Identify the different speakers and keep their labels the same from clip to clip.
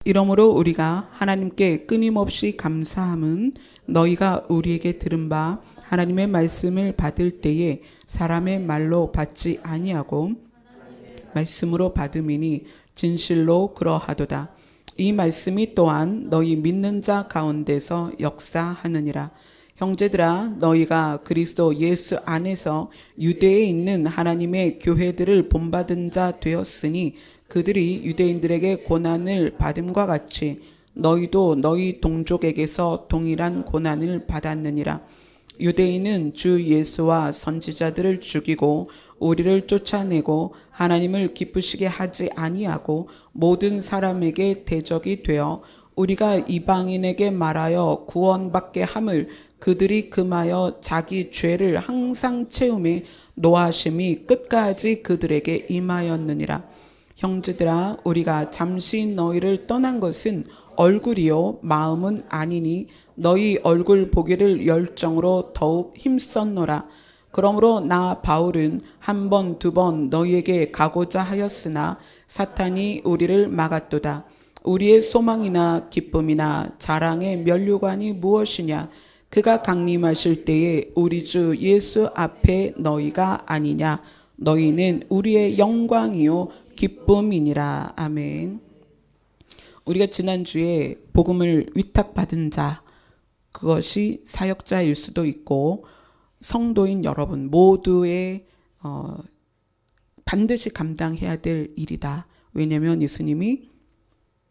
Speaker 1: 이러므로 우리가 하나님께 끊임없이 감사함은 너희가 우리에게 들은 바 하나님의 말씀을 받을 때에 사람의 말로 받지 아니하고 말씀으로 받음이니 진실로 그러하도다. 이 말씀이 또한 너희 믿는 자 가운데서 역사하느니라. 형제들아, 너희가 그리스도 예수 안에서 유대에 있는 하나님의 교회들을 본받은 자 되었으니 그들이 유대인들에게 고난을 받음과 같이 너희도 너희 동족에게서 동일한 고난을 받았느니라. 유대인은 주 예수와 선지자들을 죽이고 우리를 쫓아내고 하나님을 기쁘시게 하지 아니하고 모든 사람에게 대적이 되어 우리가 이방인에게 말하여 구원받게 함을 그들이 금하여 자기 죄를 항상 채우매 노하심이 끝까지 그들에게 임하였느니라. 형제들아, 우리가 잠시 너희를 떠난 것은 얼굴이요 마음은 아니니 너희 얼굴 보기를 열정으로 더욱 힘썼노라. 그러므로 나 바울은 한 번, 두 번 너희에게 가고자 하였으나 사탄이 우리를 막았도다. 우리의 소망이나 기쁨이나 자랑의 면류관이 무엇이냐? 그가 강림하실 때에 우리 주 예수 앞에 너희가 아니냐? 너희는 우리의 영광이요 기쁨이니라. 아멘. 우리가 지난주에 복음을 위탁받은 자, 그것이 사역자일 수도 있고 성도인 여러분 모두의 반드시 감당해야 될 일이다. 왜냐하면 예수님이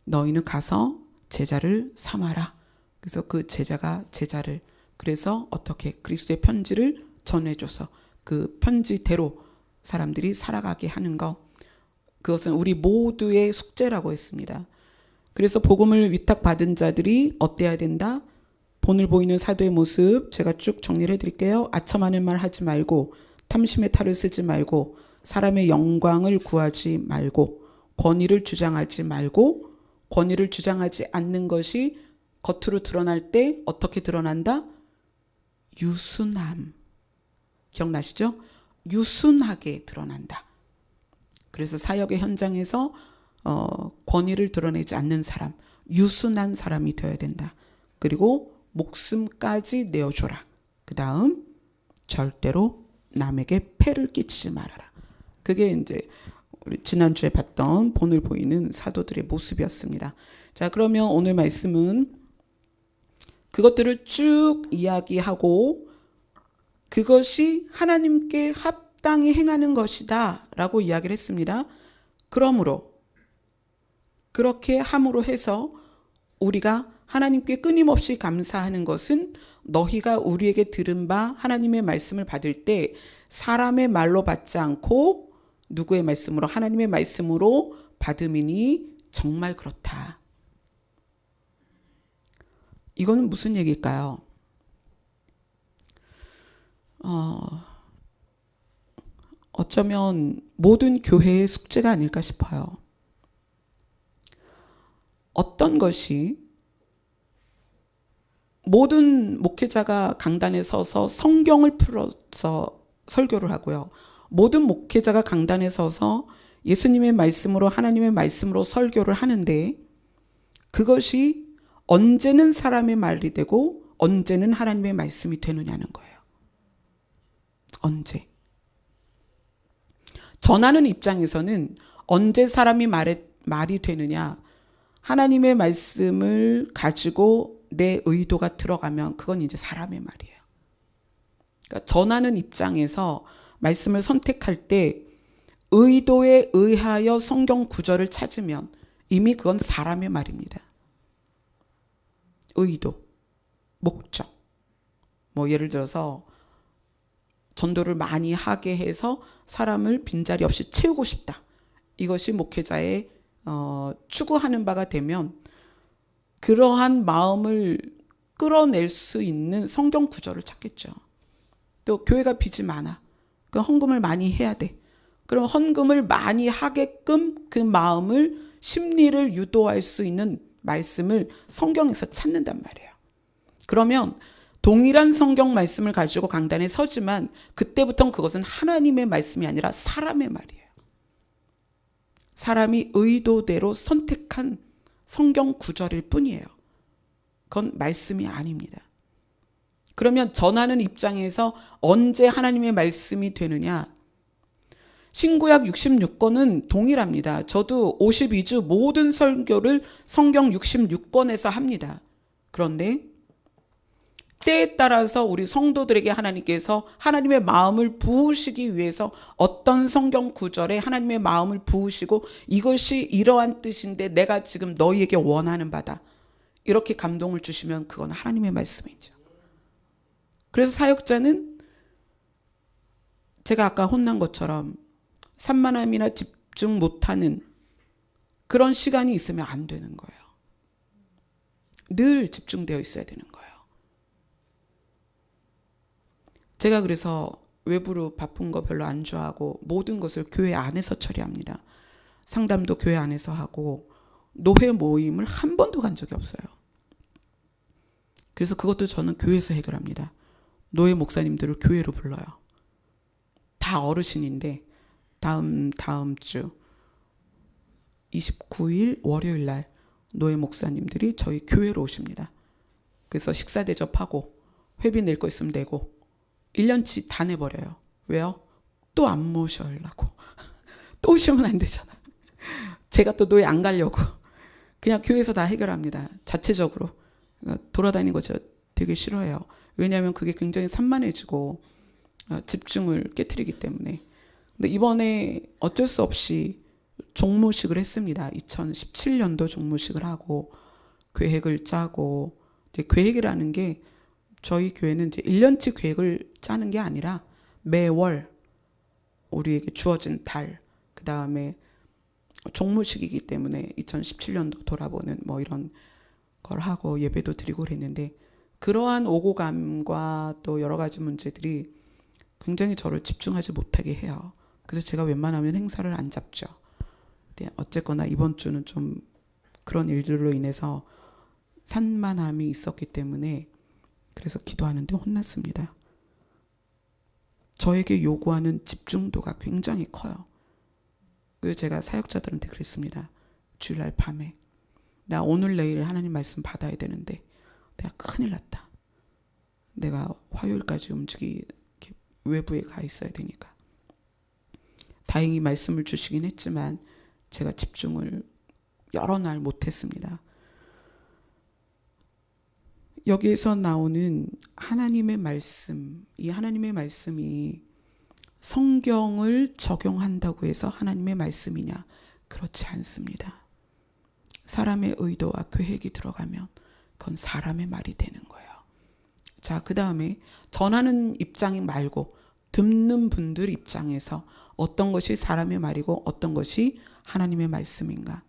Speaker 1: 너희는 가서 제자를 삼아라. 그래서 그 제자가 제자를, 그래서 어떻게 그리스도의 편지를 전해줘서 그 편지대로 사람들이 살아가게 하는 것, 그것은 우리 모두의 숙제라고 했습니다. 그래서 복음을 위탁받은 자들이 어때야 된다? 본을 보이는 사도의 모습 제가 쭉 정리를 해드릴게요. 아첨하는 말 하지 말고, 탐심의 탈을 쓰지 말고, 사람의 영광을 구하지 말고, 권위를 주장하지 말고, 권위를 주장하지 않는 것이 겉으로 드러날 때 어떻게 드러난다? 유순함. 기억나시죠? 유순하게 드러난다. 그래서 사역의 현장에서 권위를 드러내지 않는 사람, 유순한 사람이 되어야 된다. 그리고 목숨까지 내어줘라. 그 다음 절대로 남에게 폐를 끼치지 말아라. 그게 이제 우리 지난주에 봤던 본을 보이는 사도들의 모습이었습니다. 자, 그러면 오늘 말씀은 그것들을 쭉 이야기하고 그것이 하나님께 합당히 행하는 것이다 라고 이야기를 했습니다. 그러므로 그렇게 함으로 해서 우리가 하나님께 끊임없이 감사하는 것은 너희가 우리에게 들은 바 하나님의 말씀을 받을 때 사람의 말로 받지 않고 누구의 말씀으로? 하나님의 말씀으로 받음이니 정말 그렇다. 이거는 무슨 얘기일까요? 어쩌면 모든 교회의 숙제가 아닐까 싶어요. 어떤 것이 모든 목회자가 강단에 서서 성경을 풀어서 설교를 하고요. 모든 목회자가 강단에 서서 예수님의 말씀으로 하나님의 말씀으로 설교를 하는데 그것이 언제는 사람의 말이 되고 언제는 하나님의 말씀이 되느냐는 거예요. 언제? 전하는 입장에서는 언제 사람이 말이 되느냐? 하나님의 말씀을 가지고 내 의도가 들어가면 그건 이제 사람의 말이에요. 그러니까 전하는 입장에서 말씀을 선택할 때 의도에 의하여 성경 구절을 찾으면 이미 그건 사람의 말입니다. 의도, 목적. 뭐 예를 들어서 전도를 많이 하게 해서 사람을 빈자리 없이 채우고 싶다. 이것이 목회자의 추구하는 바가 되면 그러한 마음을 끌어낼 수 있는 성경 구절을 찾겠죠. 또 교회가 빚이 많아. 그 헌금을 많이 해야 돼. 그럼 헌금을 많이 하게끔 그 마음을 심리를 유도할 수 있는 말씀을 성경에서 찾는단 말이에요. 그러면 동일한 성경 말씀을 가지고 강단에 서지만 그때부터는 그것은 하나님의 말씀이 아니라 사람의 말이에요. 사람이 의도대로 선택한 성경 구절일 뿐이에요. 그건 말씀이 아닙니다. 그러면 전하는 입장에서 언제 하나님의 말씀이 되느냐? 신구약 66권은 동일합니다. 저도 52주 모든 설교를 성경 66권에서 합니다. 그런데 때에 따라서 우리 성도들에게 하나님께서 하나님의 마음을 부으시기 위해서 어떤 성경 구절에 하나님의 마음을 부으시고 이것이 이러한 뜻인데 내가 지금 너희에게 원하는 바다, 이렇게 감동을 주시면 그건 하나님의 말씀이죠. 그래서 사역자는 제가 아까 혼난 것처럼 산만함이나 집중 못하는 그런 시간이 있으면 안 되는 거예요. 늘 집중되어 있어야 되는 거예요. 제가 그래서 외부로 바쁜 거 별로 안 좋아하고 모든 것을 교회 안에서 처리합니다. 상담도 교회 안에서 하고 노회 모임을 한 번도 간 적이 없어요. 그래서 그것도 저는 교회에서 해결합니다. 노회 목사님들을 교회로 불러요. 다 어르신인데 다음 주 29일 월요일 날 노회 목사님들이 저희 교회로 오십니다. 그래서 식사 대접하고 회비 낼 거 있으면 내고 1년치 다 내버려요. 왜요? 또 안 모셔려고. 또 오시면 안 되잖아. 제가 또 노예 안 가려고. 그냥 교회에서 다 해결합니다. 자체적으로. 돌아다니는 거 제가 되게 싫어해요. 왜냐하면 그게 굉장히 산만해지고 집중을 깨트리기 때문에. 근데 이번에 어쩔 수 없이 종무식을 했습니다. 2017년도 종무식을 하고 계획을 짜고, 이제 계획이라는 게 저희 교회는 이제 1년치 계획을 짜는 게 아니라 매월 우리에게 주어진 달, 그 다음에 종무식이기 때문에 2017년도 돌아보는 뭐 이런 걸 하고 예배도 드리고 그랬는데, 그러한 오고감과 또 여러 가지 문제들이 굉장히 저를 집중하지 못하게 해요. 그래서 제가 웬만하면 행사를 안 잡죠. 근데 어쨌거나 이번 주는 좀 그런 일들로 인해서 산만함이 있었기 때문에 그래서 기도하는데 혼났습니다. 저에게 요구하는 집중도가 굉장히 커요. 그래서 제가 사역자들한테 그랬습니다. 주일날 밤에 나 오늘 내일 하나님 말씀 받아야 되는데 내가 큰일 났다. 내가 화요일까지 외부에 가 있어야 되니까. 다행히 말씀을 주시긴 했지만 제가 집중을 여러 날 못했습니다. 여기에서 나오는 하나님의 말씀, 이 하나님의 말씀이 성경을 적용한다고 해서 하나님의 말씀이냐? 그렇지 않습니다. 사람의 의도와 계획이 들어가면 그건 사람의 말이 되는 거예요. 자, 그 다음에 전하는 입장 말고 듣는 분들 입장에서 어떤 것이 사람의 말이고 어떤 것이 하나님의 말씀인가?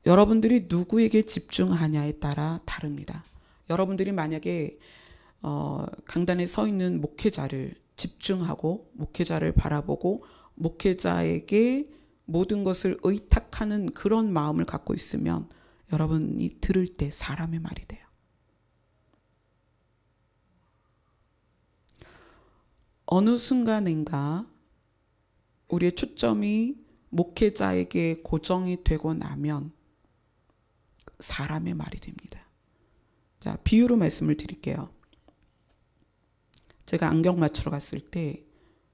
Speaker 1: 여러분들이 누구에게 집중하냐에 따라 다릅니다. 여러분들이 만약에 강단에 서 있는 목회자를 집중하고 목회자를 바라보고 목회자에게 모든 것을 의탁하는 그런 마음을 갖고 있으면 여러분이 들을 때 사람의 말이 돼요. 어느 순간인가 우리의 초점이 목회자에게 고정이 되고 나면 사람의 말이 됩니다. 자, 비유로 말씀을 드릴게요. 제가 안경 맞추러 갔을 때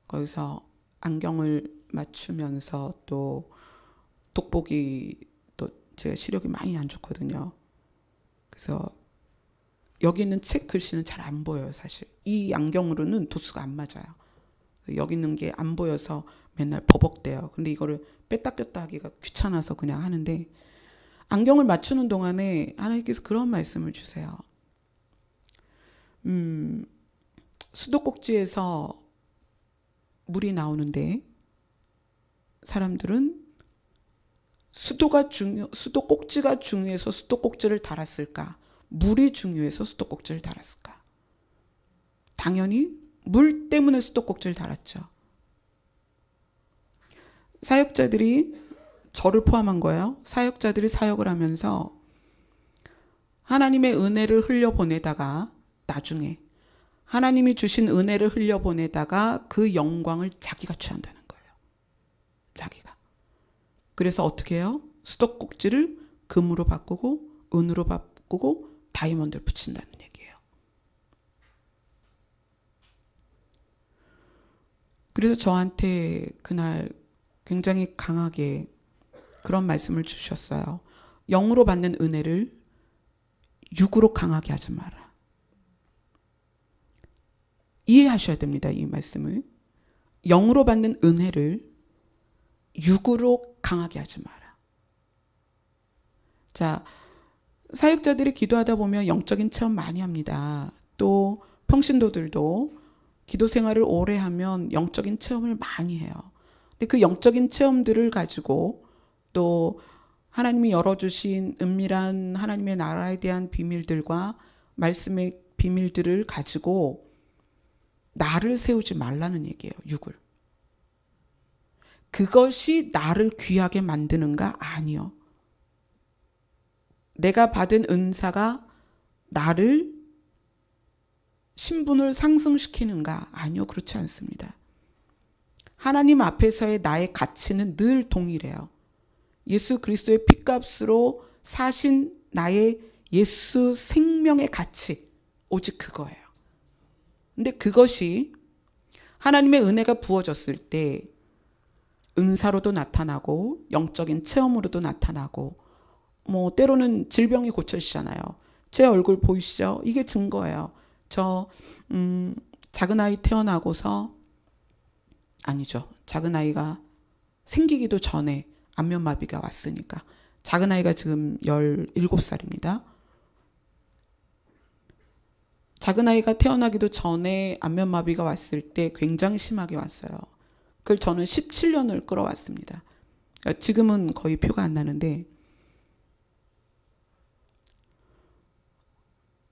Speaker 1: 거기서 안경을 맞추면서 또 돋보기, 또 제가 시력이 많이 안 좋거든요. 그래서 여기 있는 책 글씨는 잘 안 보여요. 사실 이 안경으로는 도수가 안 맞아요. 여기 있는 게 안 보여서 맨날 버벅대요. 근데 이거를 뺐다 꼈다 하기가 귀찮아서 그냥 하는데, 안경을 맞추는 동안에 하나님께서 그런 말씀을 주세요. 수도꼭지에서 물이 나오는데 사람들은 수도꼭지가 중요해서 수도꼭지를 달았을까? 물이 중요해서 수도꼭지를 달았을까? 당연히 물 때문에 수도꼭지를 달았죠. 사역자들이, 저를 포함한 거예요. 사역자들이 사역을 하면서 하나님의 은혜를 흘려보내다가 나중에 하나님이 주신 은혜를 흘려보내다가 그 영광을 자기가 취한다는 거예요. 자기가. 그래서 어떻게 해요? 수도꼭지를 금으로 바꾸고 은으로 바꾸고 다이아몬드를 붙인다는 얘기예요. 그래서 저한테 그날 굉장히 강하게 그런 말씀을 주셨어요. 영으로 받는 은혜를 육으로 강하게 하지 마라. 이해하셔야 됩니다. 이 말씀을. 영으로 받는 은혜를 육으로 강하게 하지 마라. 자, 사역자들이 기도하다 보면 영적인 체험 많이 합니다. 또 평신도들도 기도 생활을 오래 하면 영적인 체험을 많이 해요. 근데 그 영적인 체험들을 가지고 또 하나님이 열어주신 은밀한 하나님의 나라에 대한 비밀들과 말씀의 비밀들을 가지고 나를 세우지 말라는 얘기예요. 육을. 그것이 나를 귀하게 만드는가? 아니요. 내가 받은 은사가 나를 신분을 상승시키는가? 아니요. 그렇지 않습니다. 하나님 앞에서의 나의 가치는 늘 동일해요. 예수 그리스도의 핏값으로 사신 나의 예수 생명의 가치, 오직 그거예요. 근데 그것이 하나님의 은혜가 부어졌을 때 은사로도 나타나고 영적인 체험으로도 나타나고 뭐 때로는 질병이 고쳐지잖아요. 제 얼굴 보이시죠? 이게 증거예요. 저 작은 아이 태어나고서 아니죠. 작은 아이가 생기기도 전에 안면마비가 왔으니까. 작은 아이가 지금 17살입니다. 작은 아이가 태어나기도 전에 안면마비가 왔을 때 굉장히 심하게 왔어요. 그걸 저는 17년을 끌어왔습니다. 지금은 거의 표가 안 나는데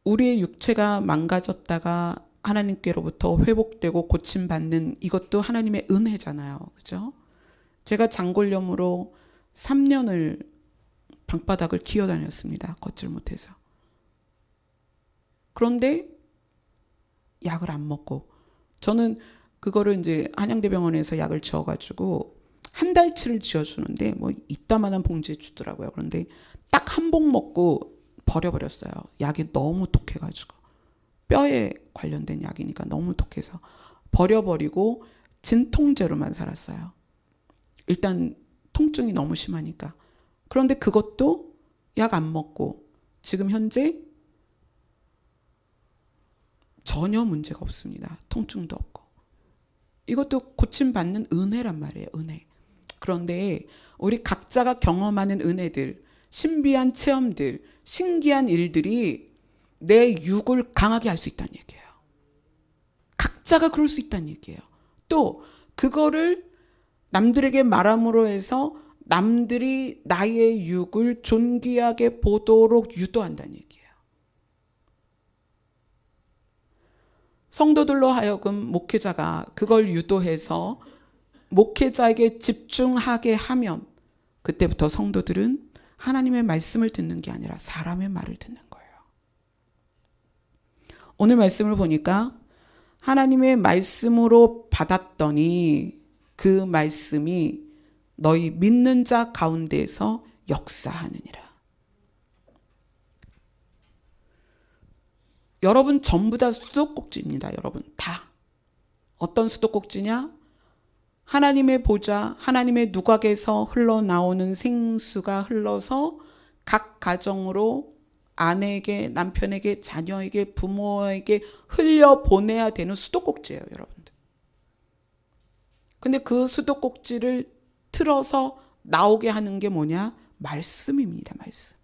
Speaker 1: 우리의 육체가 망가졌다가 하나님께로부터 회복되고 고침받는 이것도 하나님의 은혜잖아요. 그죠? 제가 장골염으로 3년을 방바닥을 기어다녔습니다. 걷질 못해서. 그런데 약을 안 먹고 저는 그거를 이제 한양대병원에서 약을 지어가지고 한 달치를 지어주는데 뭐 이따만한 봉지에 주더라고요. 그런데 딱 한 봉 먹고 버려버렸어요. 약이 너무 독해가지고. 뼈에 관련된 약이니까 너무 독해서 버려버리고 진통제로만 살았어요. 일단 통증이 너무 심하니까. 그런데 그것도 약 안 먹고 지금 현재 전혀 문제가 없습니다. 통증도 없고. 이것도 고침받는 은혜란 말이에요. 은혜. 그런데 우리 각자가 경험하는 은혜들, 신비한 체험들, 신기한 일들이 내 육을 강하게 할 수 있다는 얘기예요. 각자가 그럴 수 있다는 얘기예요. 또 그거를 남들에게 말함으로 해서 남들이 나의 육을 존귀하게 보도록 유도한다는 얘기예요. 성도들로 하여금 목회자가 그걸 유도해서 목회자에게 집중하게 하면 그때부터 성도들은 하나님의 말씀을 듣는 게 아니라 사람의 말을 듣는 거예요. 오늘 말씀을 보니까 하나님의 말씀으로 받았더니 그 말씀이 너희 믿는 자 가운데에서 역사하느니라. 여러분 전부 다 수도꼭지입니다. 여러분 다. 어떤 수도꼭지냐? 하나님의 보좌, 하나님의 누각에서 흘러나오는 생수가 흘러서 각 가정으로 아내에게, 남편에게, 자녀에게, 부모에게 흘려보내야 되는 수도꼭지예요. 여러분들. 근데 그 수도꼭지를 틀어서 나오게 하는 게 뭐냐? 말씀입니다. 말씀.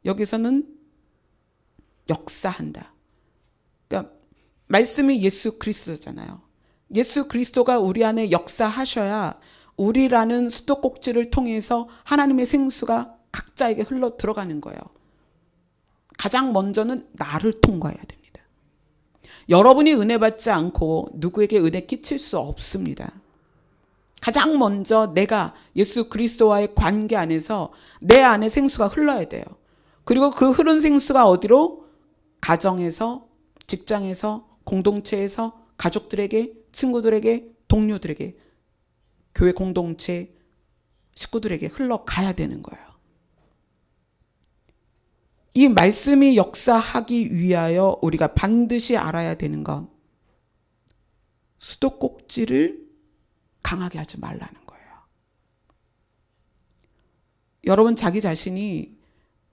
Speaker 1: 여기서는 역사한다. 그러니까 말씀이 예수 그리스도잖아요. 예수 그리스도가 우리 안에 역사하셔야 우리라는 수도꼭지를 통해서 하나님의 생수가 각자에게 흘러 들어가는 거예요. 가장 먼저는 나를 통과해야 됩니다. 여러분이 은혜 받지 않고 누구에게 은혜 끼칠 수 없습니다. 가장 먼저 내가 예수 그리스도와의 관계 안에서 내 안에 생수가 흘러야 돼요. 그리고 그 흐른 생수가 어디로? 가정에서, 직장에서, 공동체에서, 가족들에게, 친구들에게, 동료들에게, 교회 공동체, 식구들에게 흘러가야 되는 거예요. 이 말씀이 역사하기 위하여 우리가 반드시 알아야 되는 건 수도꼭지를 강하게 하지 말라는 거예요. 여러분 자기 자신이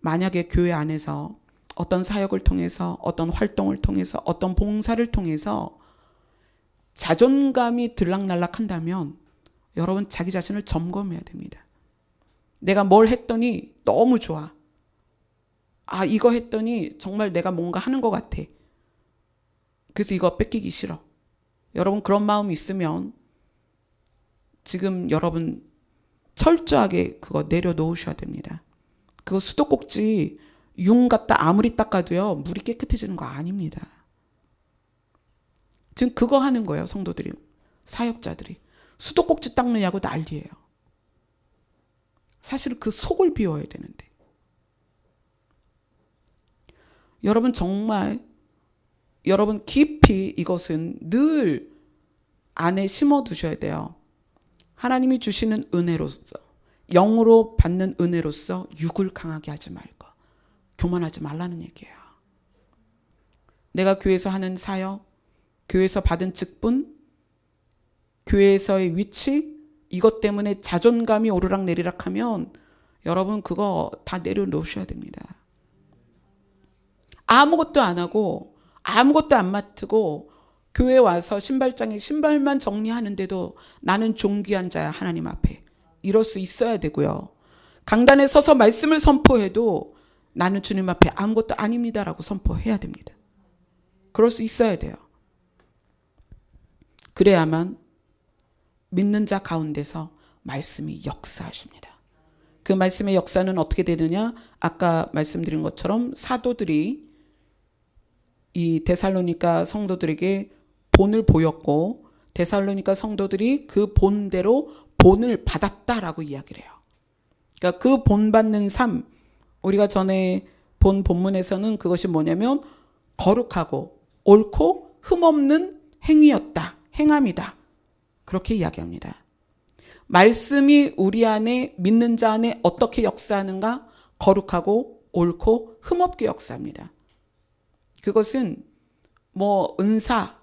Speaker 1: 만약에 교회 안에서 어떤 사역을 통해서 어떤 활동을 통해서 어떤 봉사를 통해서 자존감이 들락날락한다면 여러분 자기 자신을 점검해야 됩니다. 내가 뭘 했더니 너무 좋아. 아, 이거 했더니 정말 내가 뭔가 하는 것 같아. 그래서 이거 뺏기기 싫어. 여러분 그런 마음이 있으면 지금 여러분 철저하게 그거 내려놓으셔야 됩니다. 그거 수도꼭지 융 갖다 아무리 닦아도요 물이 깨끗해지는 거 아닙니다. 지금 그거 하는 거예요. 성도들이, 사역자들이 수도꼭지 닦느냐고 난리예요. 사실은 그 속을 비워야 되는데. 여러분 정말 여러분 깊이 이것은 늘 안에 심어두셔야 돼요. 하나님이 주시는 은혜로서, 영으로 받는 은혜로서 육을 강하게 하지 말고 교만하지 말라는 얘기예요. 내가 교회에서 하는 사역, 교회에서 받은 직분, 교회에서의 위치, 이것 때문에 자존감이 오르락내리락 하면 여러분 그거 다 내려놓으셔야 됩니다. 아무것도 안 하고 아무것도 안 맡고 교회 와서 신발장에 신발만 정리하는데도 나는 존귀한 자야 하나님 앞에, 이럴 수 있어야 되고요. 강단에 서서 말씀을 선포해도 나는 주님 앞에 아무것도 아닙니다라고 선포해야 됩니다. 그럴 수 있어야 돼요. 그래야만 믿는 자 가운데서 말씀이 역사하십니다. 그 말씀의 역사는 어떻게 되느냐? 아까 말씀드린 것처럼 사도들이 이 데살로니가 성도들에게 본을 보였고 데살로니가 성도들이 그 본대로 본을 받았다라고 이야기를 해요. 그러니까 그 본 받는 삶, 우리가 전에 본 본문에서는 그것이 뭐냐면 거룩하고 옳고 흠없는 행위였다, 행함이다, 그렇게 이야기합니다. 말씀이 우리 안에, 믿는 자 안에 어떻게 역사하는가? 거룩하고 옳고 흠없게 역사합니다. 그것은 뭐 은사,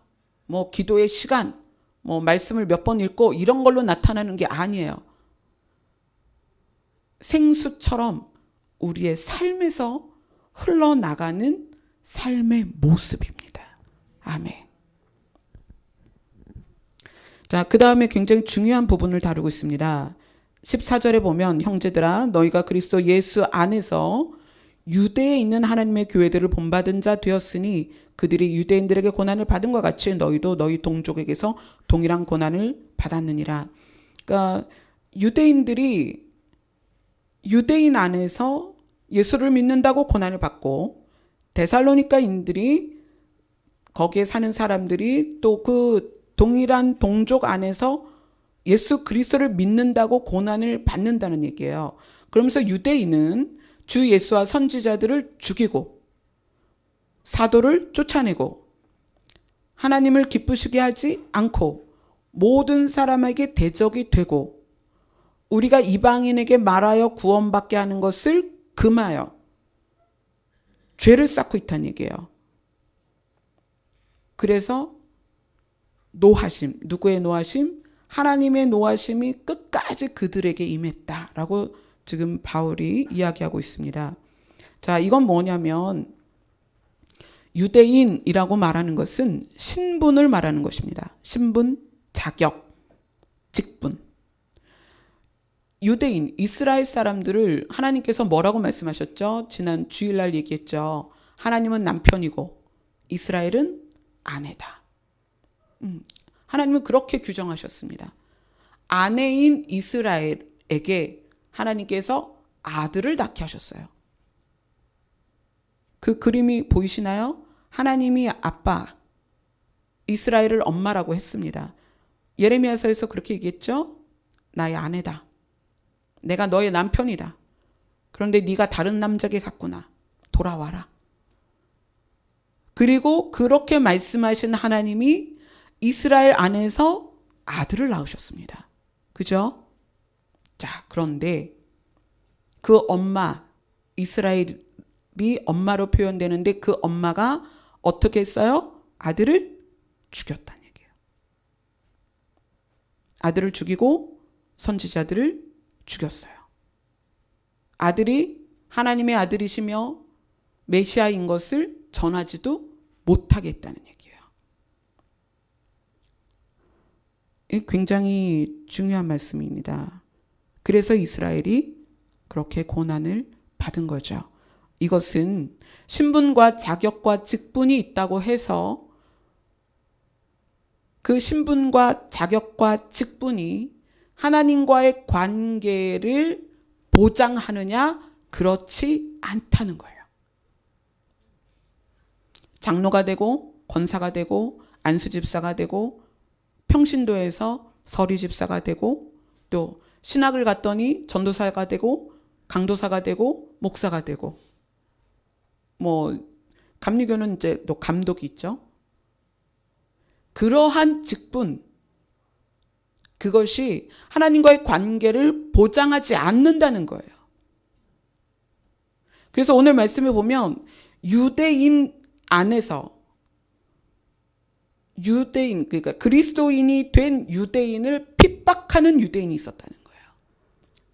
Speaker 1: 뭐 기도의 시간, 뭐 말씀을 몇 번 읽고 이런 걸로 나타나는 게 아니에요. 생수처럼 우리의 삶에서 흘러나가는 삶의 모습입니다. 아멘. 자, 그 다음에 굉장히 중요한 부분을 다루고 있습니다. 14절에 보면 형제들아 너희가 그리스도 예수 안에서 유대에 있는 하나님의 교회들을 본받은 자 되었으니 그들이 유대인들에게 고난을 받은 것 같이 너희도 너희 동족에게서 동일한 고난을 받았느니라. 그러니까 유대인들이 유대인 안에서 예수를 믿는다고 고난을 받고 데살로니가인들이 거기에 사는 사람들이 또 그 동일한 동족 안에서 예수 그리스도를 믿는다고 고난을 받는다는 얘기예요. 그러면서 유대인은 주 예수와 선지자들을 죽이고 사도를 쫓아내고 하나님을 기쁘시게 하지 않고 모든 사람에게 대적이 되고 우리가 이방인에게 말하여 구원받게 하는 것을 금하여 죄를 쌓고 있다는 얘기예요. 그래서 노하심, 누구의 노하심? 하나님의 노하심이 끝까지 그들에게 임했다라고 지금 바울이 이야기하고 있습니다. 자, 이건 뭐냐면 유대인이라고 말하는 것은 신분을 말하는 것입니다. 신분, 자격, 직분. 유대인, 이스라엘 사람들을 하나님께서 뭐라고 말씀하셨죠? 지난 주일날 얘기했죠. 하나님은 남편이고 이스라엘은 아내다. 하나님은 그렇게 규정하셨습니다. 아내인 이스라엘에게 하나님께서 아들을 낳게 하셨어요. 그 그림이 보이시나요? 하나님이 아빠, 이스라엘을 엄마라고 했습니다. 예레미야서에서 그렇게 얘기했죠. 나의 아내다. 내가 너의 남편이다. 그런데 네가 다른 남자에게 갔구나. 돌아와라. 그리고 그렇게 말씀하신 하나님이 이스라엘 안에서 아들을 낳으셨습니다. 그죠? 자, 그런데 그 엄마, 이스라엘이 엄마로 표현되는데 그 엄마가 어떻게 했어요? 아들을 죽였다는 얘기예요. 아들을 죽이고 선지자들을 죽였어요. 아들이 하나님의 아들이시며 메시아인 것을 전하지도 못하겠다는 얘기예요. 굉장히 중요한 말씀입니다. 그래서 이스라엘이 그렇게 고난을 받은 거죠. 이것은 신분과 자격과 직분이 있다고 해서 그 신분과 자격과 직분이 하나님과의 관계를 보장하느냐? 그렇지 않다는 거예요. 장로가 되고 권사가 되고 안수집사가 되고 평신도에서 서리집사가 되고 또 신학을 갔더니 전도사가 되고 강도사가 되고 목사가 되고 감리교는 이제 또 감독이 있죠. 그러한 직분, 그것이 하나님과의 관계를 보장하지 않는다는 거예요. 그래서 오늘 말씀에 보면 유대인 안에서 그러니까 그리스도인이 된 유대인을 핍박하는 유대인이 있었다는 거예요.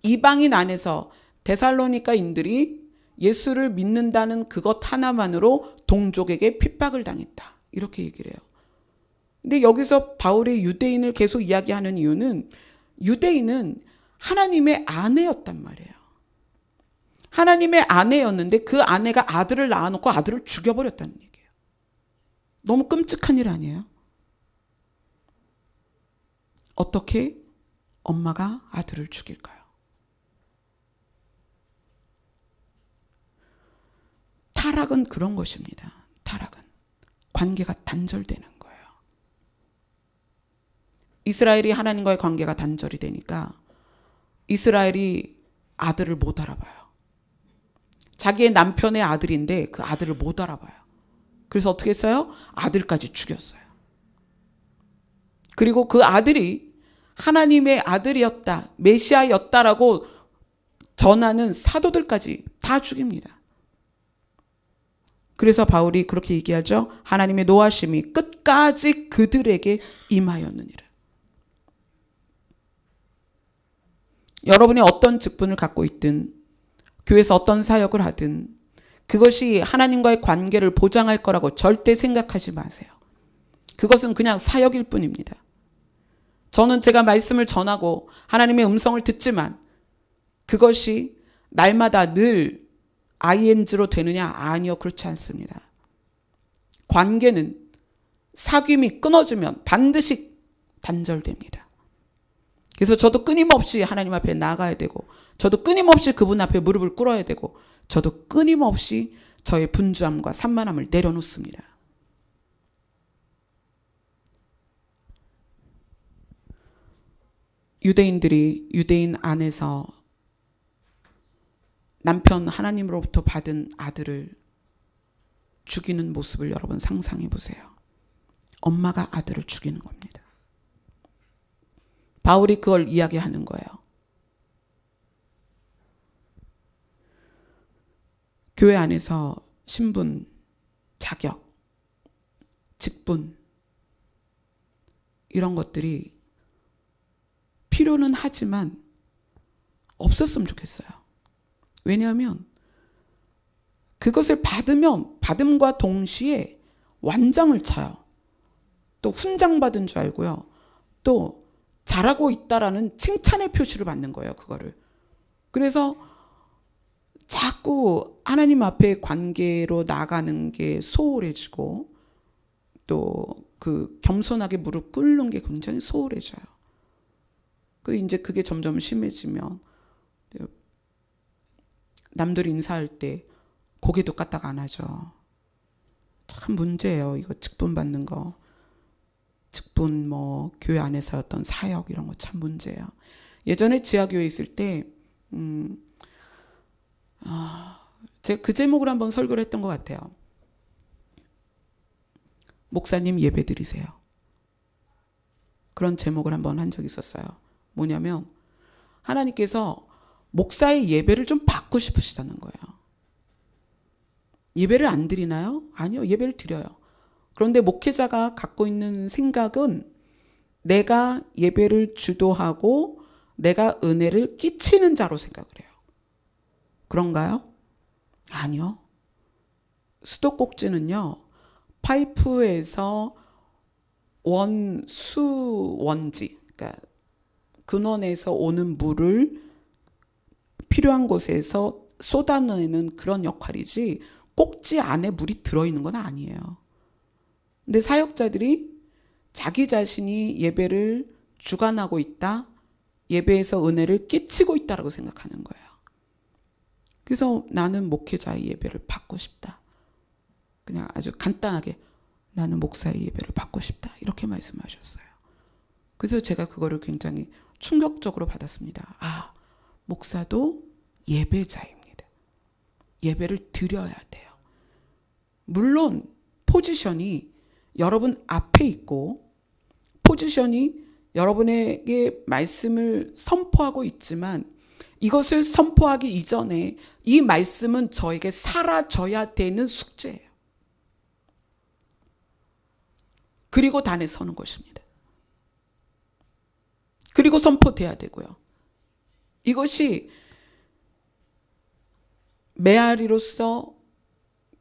Speaker 1: 이방인 안에서 데살로니가인들이 예수를 믿는다는 그것 하나만으로 동족에게 핍박을 당했다. 이렇게 얘기를 해요. 근데 여기서 바울이 유대인을 계속 이야기하는 이유는 유대인은 하나님의 아내였단 말이에요. 하나님의 아내였는데 그 아내가 아들을 낳아놓고 아들을 죽여버렸다는 얘기예요. 너무 끔찍한 일 아니에요? 어떻게 엄마가 아들을 죽일까요? 타락은 그런 것입니다. 타락은 관계가 단절되는 거예요. 이스라엘이 하나님과의 관계가 단절이 되니까 이스라엘이 아들을 못 알아봐요. 자기의 남편의 아들인데 그 아들을 못 알아봐요. 그래서 어떻게 했어요? 아들까지 죽였어요. 그리고 그 아들이 하나님의 아들이었다, 메시아였다라고 전하는 사도들까지 다 죽입니다. 그래서 바울이 그렇게 얘기하죠. 하나님의 노하심이 끝까지 그들에게 임하였느니라. 여러분이 어떤 직분을 갖고 있든 교회에서 어떤 사역을 하든 그것이 하나님과의 관계를 보장할 거라고 절대 생각하지 마세요. 그것은 그냥 사역일 뿐입니다. 저는 제가 말씀을 전하고 하나님의 음성을 듣지만 그것이 날마다 늘 ing로 되느냐? 아니요, 그렇지 않습니다. 관계는 사귐이 끊어지면 반드시 단절됩니다. 그래서 저도 끊임없이 하나님 앞에 나가야 되고 저도 끊임없이 그분 앞에 무릎을 꿇어야 되고 저도 끊임없이 저의 분주함과 산만함을 내려놓습니다. 유대인들이 유대인 안에서 남편 하나님으로부터 받은 아들을 죽이는 모습을 여러분 상상해 보세요. 엄마가 아들을 죽이는 겁니다. 바울이 그걸 이야기하는 거예요. 교회 안에서 신분, 자격, 직분 이런 것들이 필요는 하지만 없었으면 좋겠어요. 왜냐하면 그것을 받으면 받음과 동시에 완장을 차요. 또 훈장받은 줄 알고요. 또 잘하고 있다라는 칭찬의 표시를 받는 거예요. 그거를. 그래서 자꾸 하나님 앞에 관계로 나가는 게 소홀해지고 또 그 겸손하게 무릎 꿇는 게 굉장히 소홀해져요. 이제 그게 점점 심해지면 남들이 인사할 때 고개도 까딱 안 하죠. 참 문제예요. 이거 직분 받는 거. 직분 교회 안에서 어떤 사역 이런 거 참 문제예요. 예전에 지하교회에 있을 때 제가 그 제목을 한번 설교를 했던 것 같아요. 목사님 예배 드리세요. 그런 제목을 한번 한 적이 있었어요. 뭐냐면 하나님께서 목사의 예배를 좀 받고 싶으시다는 거예요. 예배를 안 드리나요? 아니요, 예배를 드려요. 그런데 목회자가 갖고 있는 생각은 내가 예배를 주도하고 내가 은혜를 끼치는 자로 생각을 해요. 그런가요? 아니요. 수도꼭지는요, 파이프에서 수원지, 그러니까 근원에서 오는 물을 필요한 곳에서 쏟아내는 그런 역할이지 꼭지 안에 물이 들어있는 건 아니에요. 근데 사역자들이 자기 자신이 예배를 주관하고 있다, 예배에서 은혜를 끼치고 있다라고 생각하는 거예요. 그래서 나는 목회자의 예배를 받고 싶다. 그냥 아주 간단하게 나는 목사의 예배를 받고 싶다. 이렇게 말씀하셨어요. 그래서 제가 그거를 굉장히 충격적으로 받았습니다. 아, 목사도 예배자입니다. 예배를 드려야 돼요. 물론 포지션이 여러분 앞에 있고 포지션이 여러분에게 말씀을 선포하고 있지만 이것을 선포하기 이전에 이 말씀은 저에게 사라져야 되는 숙제예요. 그리고 단에 서는 것입니다. 그리고 선포돼야 되고요. 이것이 메아리로서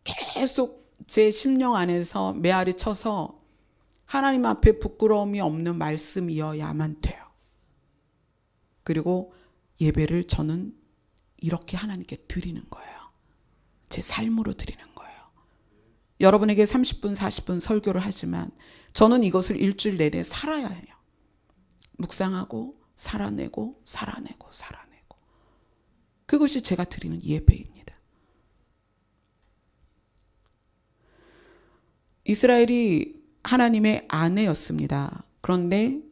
Speaker 1: 계속 제 심령 안에서 메아리 쳐서 하나님 앞에 부끄러움이 없는 말씀이어야만 돼요. 그리고 예배를 저는 이렇게 하나님께 드리는 거예요. 제 삶으로 드리는 거예요. 여러분에게 30분, 40분 설교를 하지만 저는 이것을 일주일 내내 살아야 해요. 묵상하고 살아내고 살아내고 살아내고. 그것이 제가 드리는 예배입니다. 이스라엘이 하나님의 아내였습니다. 그런데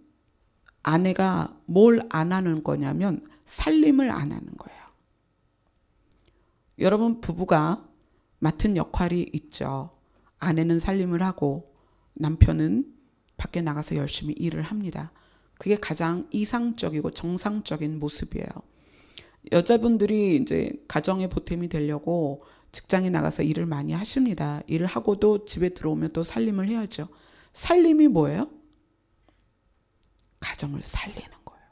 Speaker 1: 아내가 뭘 안 하는 거냐면 살림을 안 하는 거예요. 여러분, 부부가 맡은 역할이 있죠. 아내는 살림을 하고 남편은 밖에 나가서 열심히 일을 합니다. 그게 가장 이상적이고 정상적인 모습이에요. 여자분들이 이제 가정의 보탬이 되려고 직장에 나가서 일을 많이 하십니다. 일을 하고도 집에 들어오면 또 살림을 해야죠. 살림이 뭐예요? 가정을 살리는 거예요.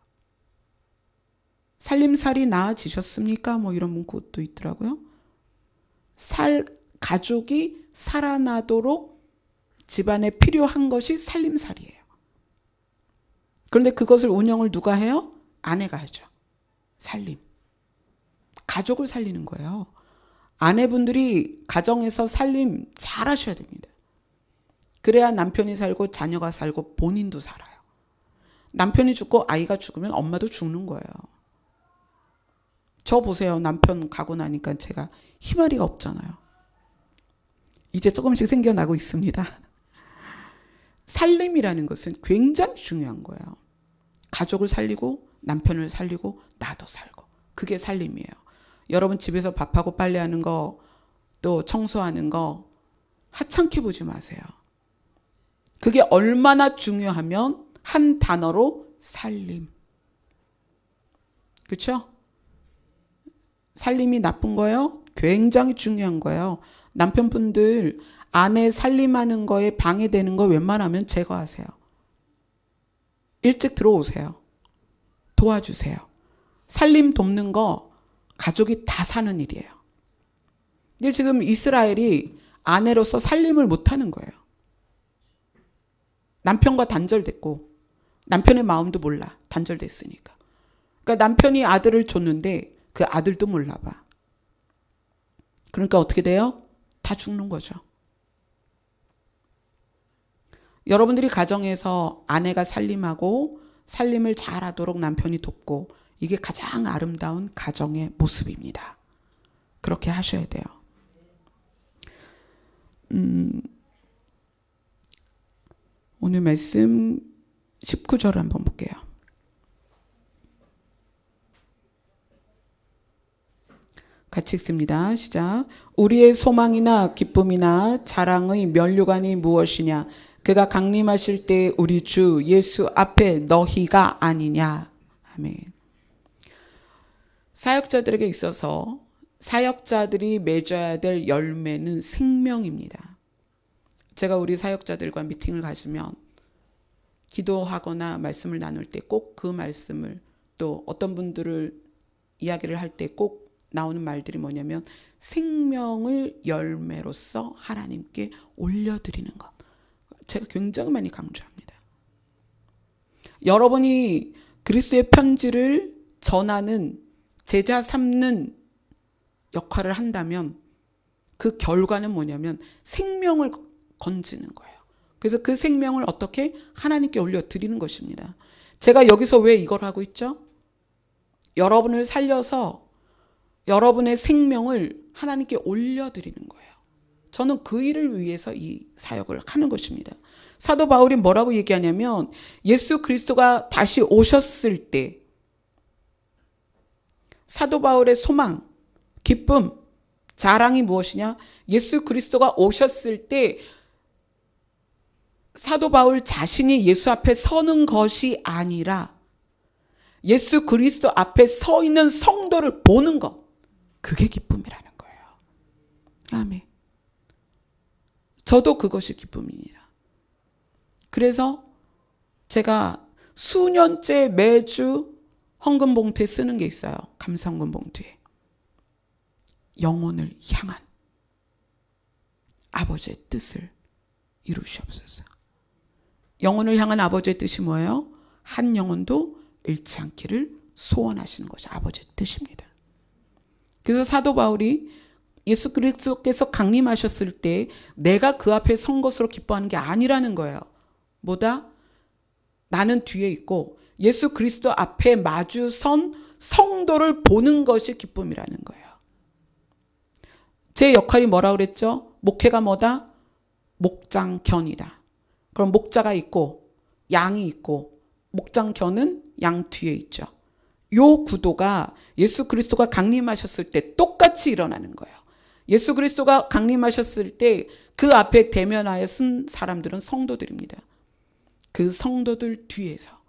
Speaker 1: 살림살이 나아지셨습니까? 뭐 이런 문구도 있더라고요. 가족이 살아나도록 집안에 필요한 것이 살림살이에요. 그런데 그것을 운영을 누가 해요? 아내가 하죠. 살림. 가족을 살리는 거예요. 아내분들이 가정에서 살림 잘 하셔야 됩니다. 그래야 남편이 살고 자녀가 살고 본인도 살아요. 남편이 죽고 아이가 죽으면 엄마도 죽는 거예요. 저 보세요. 남편 가고 나니까 제가 희마리가 없잖아요. 이제 조금씩 생겨나고 있습니다. 살림이라는 것은 굉장히 중요한 거예요. 가족을 살리고 남편을 살리고 나도 살고. 그게 살림이에요. 여러분 집에서 밥하고 빨래하는 거 또 청소하는 거 하찮게 보지 마세요. 그게 얼마나 중요하면 한 단어로 살림. 그렇죠? 살림이 나쁜 거예요? 굉장히 중요한 거예요. 남편분들 아내 살림하는 거에 방해되는 거 웬만하면 제거하세요. 일찍 들어오세요. 도와주세요. 살림 돕는 거 가족이 다 사는 일이에요. 근데 지금 이스라엘이 아내로서 살림을 못하는 거예요. 남편과 단절됐고 남편의 마음도 몰라. 단절됐으니까. 그러니까 남편이 아들을 줬는데 그 아들도 몰라봐. 그러니까 어떻게 돼요? 다 죽는 거죠. 여러분들이 가정에서 아내가 살림하고 살림을 잘하도록 남편이 돕고 이게 가장 아름다운 가정의 모습입니다. 그렇게 하셔야 돼요. 오늘 말씀 19절 한번 볼게요. 같이 읽습니다. 시작. 우리의 소망이나 기쁨이나 자랑의 면류관이 무엇이냐? 그가 강림하실 때 우리 주 예수 앞에 너희가 아니냐. 아멘. 사역자들에게 있어서 사역자들이 맺어야 될 열매는 생명입니다. 제가 우리 사역자들과 미팅을 가지면 기도하거나 말씀을 나눌 때 꼭 그 말씀을, 또 어떤 분들을 이야기를 할 때 꼭 나오는 말들이 뭐냐면 생명을 열매로서 하나님께 올려드리는 것. 제가 굉장히 많이 강조합니다. 여러분이 그리스도의 편지를 전하는, 제자 삼는 역할을 한다면 그 결과는 뭐냐면 생명을 건지는 거예요. 그래서 그 생명을 어떻게 하나님께 올려드리는 것입니다. 제가 여기서 왜 이걸 하고 있죠? 여러분을 살려서 여러분의 생명을 하나님께 올려드리는 거예요. 저는 그 일을 위해서 이 사역을 하는 것입니다. 사도 바울이 뭐라고 얘기하냐면 예수 그리스도가 다시 오셨을 때 사도 바울의 소망, 기쁨, 자랑이 무엇이냐? 예수 그리스도가 오셨을 때 사도 바울 자신이 예수 앞에 서는 것이 아니라 예수 그리스도 앞에 서 있는 성도를 보는 것, 그게 기쁨이라는 거예요. 아멘. 저도 그것이 기쁨입니다. 그래서 제가 수년째 매주 헌금 봉투에 쓰는 게 있어요. 감사헌금 봉투에. 영혼을 향한 아버지의 뜻을 이루시옵소서. 영혼을 향한 아버지의 뜻이 뭐예요? 한 영혼도 잃지 않기를 소원하시는 것이 아버지의 뜻입니다. 그래서 사도 바울이 예수 그리스도께서 강림하셨을 때 내가 그 앞에 선 것으로 기뻐하는 게 아니라는 거예요. 뭐다? 나는 뒤에 있고 예수 그리스도 앞에 마주 선 성도를 보는 것이 기쁨이라는 거예요. 제 역할이 뭐라 그랬죠? 목회가 뭐다? 목장견이다. 그럼 목자가 있고 양이 있고 목장견은 양 뒤에 있죠. 요 구도가 예수 그리스도가 강림하셨을 때 똑같이 일어나는 거예요. 예수 그리스도가 강림하셨을 때 그 앞에 대면하여 쓴 사람들은 성도들입니다. 그 성도들 뒤에서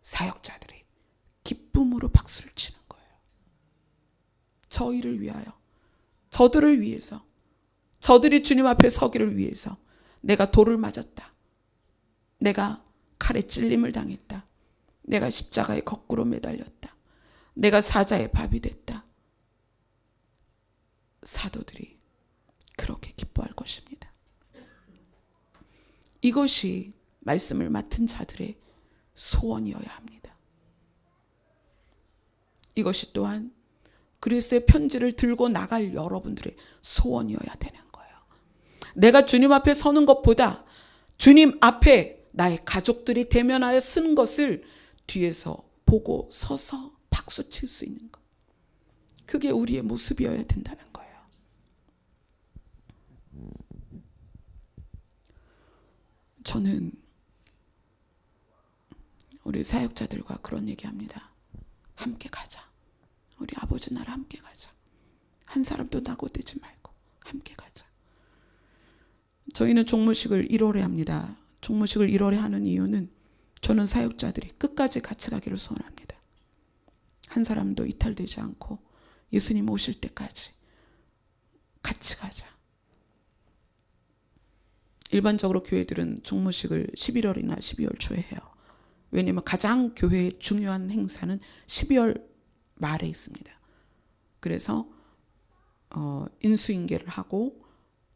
Speaker 1: 사역자들이 기쁨으로 박수를 치는 거예요. 저희를 위하여, 저들을 위해서, 저들이 주님 앞에 서기를 위해서 내가 돌을 맞았다. 내가 칼에 찔림을 당했다. 내가 십자가에 거꾸로 매달렸다. 내가 사자의 밥이 됐다. 사도들이 그렇게 기뻐할 것입니다. 이것이 말씀을 맡은 자들의 소원이어야 합니다. 이것이 또한 그리스도의 편지를 들고 나갈 여러분들의 소원이어야 되는 거예요. 내가 주님 앞에 서는 것보다 주님 앞에 나의 가족들이 대면하여 쓰는 것을 뒤에서 보고 서서 박수 칠 수 있는 것. 그게 우리의 모습이어야 된다는 거예요. 저는 우리 사역자들과 그런 얘기합니다. 함께 가자. 우리 아버지 나라 함께 가자. 한 사람도 낙오되지 말고 함께 가자. 저희는 종무식을 1월에 합니다. 종무식을 1월에 하는 이유는 저는 사역자들이 끝까지 같이 가기를 소원합니다. 한 사람도 이탈되지 않고 예수님 오실 때까지 같이 가자. 일반적으로 교회들은 종무식을 11월이나 12월 초에 해요. 왜냐하면 가장 교회의 중요한 행사는 12월 말에 있습니다. 그래서 인수인계를 하고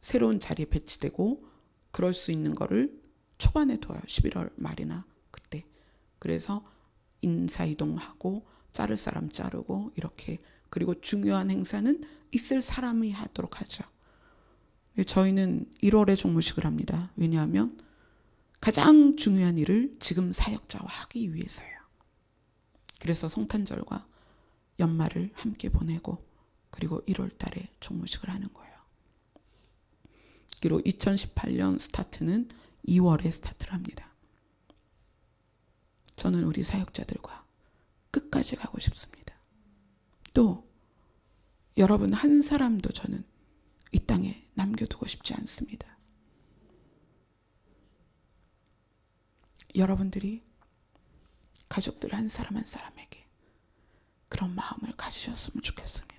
Speaker 1: 새로운 자리에 배치되고 그럴 수 있는 거를 초반에 둬요. 11월 말이나 그때. 그래서 인사이동하고 자를 사람 자르고 이렇게. 그리고 중요한 행사는 있을 사람이 하도록 하죠. 저희는 1월에 종무식을 합니다. 왜냐하면 가장 중요한 일을 지금 사역자와 하기 위해서예요. 그래서 성탄절과 연말을 함께 보내고 그리고 1월 달에 종무식을 하는 거예요. 그리고 2018년 스타트는 2월에 스타트를 합니다. 저는 우리 사역자들과 끝까지 가고 싶습니다. 또 여러분 한 사람도 저는 이 땅에 남겨두고 싶지 않습니다. 여러분들이 가족들 한 사람 한 사람에게 그런 마음을 가지셨으면 좋겠습니다.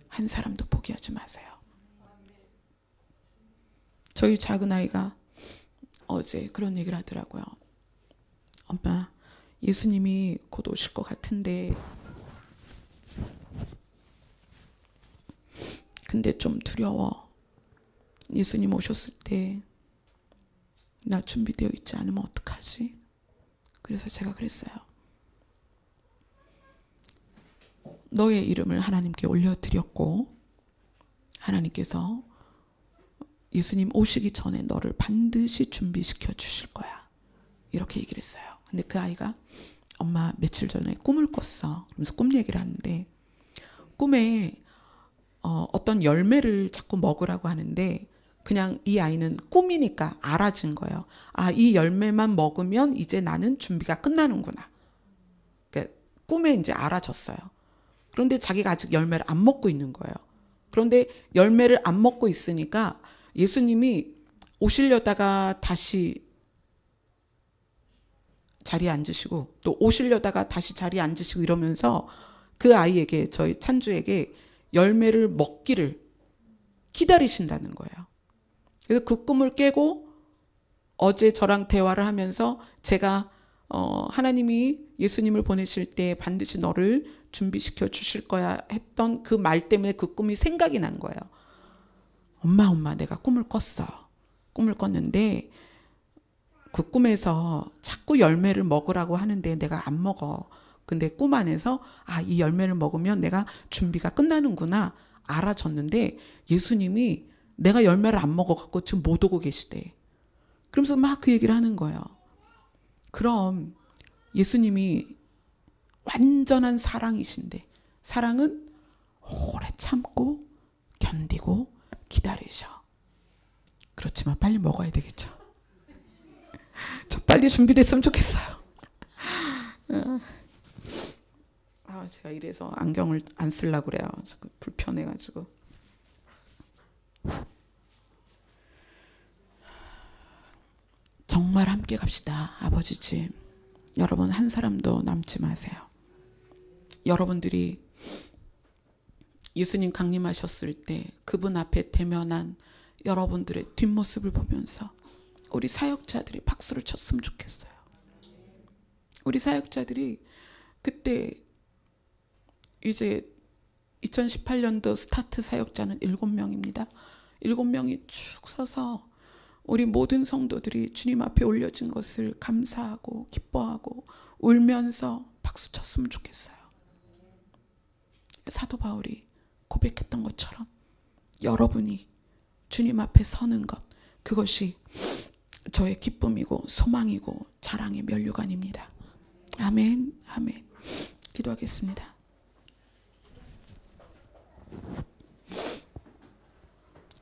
Speaker 1: 한 사람도 포기하지 마세요. 저희 작은 아이가 어제 그런 얘기를 하더라고요. 엄마, 예수님이 곧 오실 것 같은데 근데 좀 두려워. 예수님 오셨을 때 나 준비되어 있지 않으면 어떡하지? 그래서 제가 그랬어요. 너의 이름을 하나님께 올려드렸고 하나님께서 예수님 오시기 전에 너를 반드시 준비시켜 주실 거야. 이렇게 얘기를 했어요. 근데 그 아이가 엄마 며칠 전에 꿈을 꿨어. 그러면서 꿈 얘기를 하는데 꿈에 어떤 열매를 자꾸 먹으라고 하는데 그냥 이 아이는 꿈이니까 알아진 거예요. 아, 이 열매만 먹으면 이제 나는 준비가 끝나는구나. 그러니까 꿈에 이제 알아졌어요. 그런데 자기가 아직 열매를 안 먹고 있는 거예요. 그런데 열매를 안 먹고 있으니까 예수님이 오시려다가 다시 자리에 앉으시고 또 오시려다가 다시 자리에 앉으시고 이러면서 그 아이에게, 저희 찬주에게 열매를 먹기를 기다리신다는 거예요. 그래서 그 꿈을 깨고 어제 저랑 대화를 하면서 제가 하나님이 예수님을 보내실 때 반드시 너를 준비시켜 주실 거야 했던 그 말 때문에 그 꿈이 생각이 난 거예요. 엄마 내가 꿈을 꿨어. 꿈을 꿨는데 그 꿈에서 자꾸 열매를 먹으라고 하는데 내가 안 먹어. 근데 꿈 안에서 아, 이 열매를 먹으면 내가 준비가 끝나는구나 알아졌는데 예수님이 내가 열매를 안 먹어갖고 지금 못 오고 계시대. 그러면서 막 그 얘기를 하는 거예요. 그럼 예수님이 완전한 사랑이신데 사랑은 오래 참고 견디고 기다리셔. 그렇지만 빨리 먹어야 되겠죠. 저 빨리 준비됐으면 좋겠어요. 제가 이래서 안경을 안 쓰려고 그래요. 불편해가지고. 정말 함께 갑시다. 아버지 집. 여러분 한 사람도 남지 마세요. 여러분들이 예수님 강림하셨을 때 그분 앞에 대면한 여러분들의 뒷모습을 보면서 우리 사역자들이 박수를 쳤으면 좋겠어요. 우리 사역자들이 그때 이제 2018년도 스타트 사역자는 7명입니다. 7명이 쭉 서서 우리 모든 성도들이 주님 앞에 올려진 것을 감사하고 기뻐하고 울면서 박수 쳤으면 좋겠어요. 사도 바울이 고백했던 것처럼 여러분이 주님 앞에 서는 것, 그것이 저의 기쁨이고 소망이고 자랑의 면류관입니다. 아멘, 아멘. 기도하겠습니다.